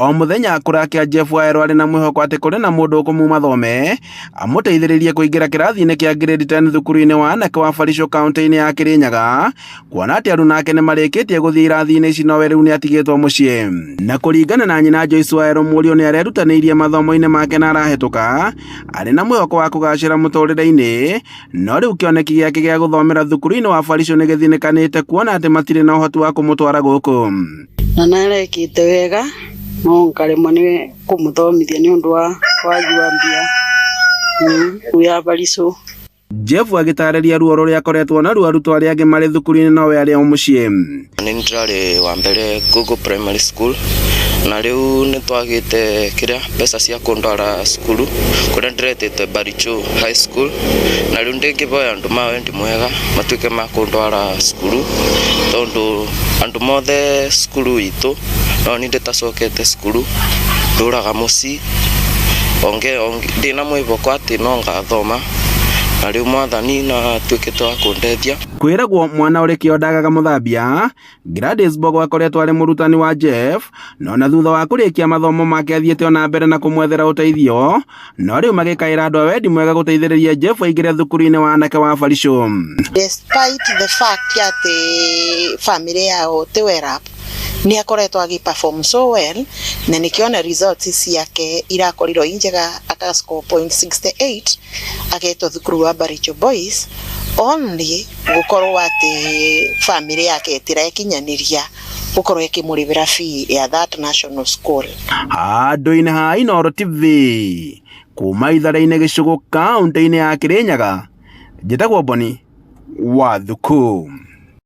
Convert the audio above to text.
o muthenya kurakia Jeff Waero ari na mwihoko ati kuri na mundu ukumuma thome amuteithiririe kuingira kirathi-ini kia grade 10 thukuru-ini wa anake wa Barisho kaunti-ini ya Kirinyaga kuona ati aruna ake nimarikitie guthii irathi-ini ici nowe riu niatigitwo mucii. Na kuringana na nyina Joyce Waero Murio ni arerutaniirie mathomo-ini make na arahituka ari na mwihoko wa kugacira muturire-ini no riu kioneki giake gia guthomera thukuru-ini wa Barisho ni githinikanite kuona ati matire na uhoti wa kumutwara guku. Na narekite wega no nkaremwo ni kumuthomithia ni undu wa wajua mbia uya Barisho. Jeff agitariria ruo ruria akoretwo naruo arutwo aria angi mari thukuru-ini nowe ari o mucii. Ni ndirari wa mbere Google Primary School na riu ni twagite kiria pesa cia kundwara skulu kuria ndiretete Barisho High School na riu ndingiboya andu ma wendi mwega matuike ma kundwara skulu tondu andu mothe skulu itu no ni nditacokete skulu nduraga mucii onge ndina mwivoko ati no ngathoma na riu mwathani na tuikite wa kundethia. Kwiragwo mwana uri kiondagaga muthambia Gladys Bogo akoretwo ari murutani wa Jeff no na thutha wa kurikia mathomo make athiete ona mbere na kumwethera uteithio no riu magikaira andu a wendi mwega guteithiriria Jeff aingire thukuru-ini wa anake wa Barisho. Despite the fact that family yao te were up ni akoretwo agiperform so well na nikiona results ciake irakorirwo injega akascore 0.68 agetwo thukuru wa Barisho Boys only gukorwo ati family yake tirakinyaniria gukorwo ikimuribira fee ya that national school. Handu-ini ha Inooro TV kuma ithara-ini Gicugu kaunti-ini ya Kirinyaga njitagwo Boni Wathuku.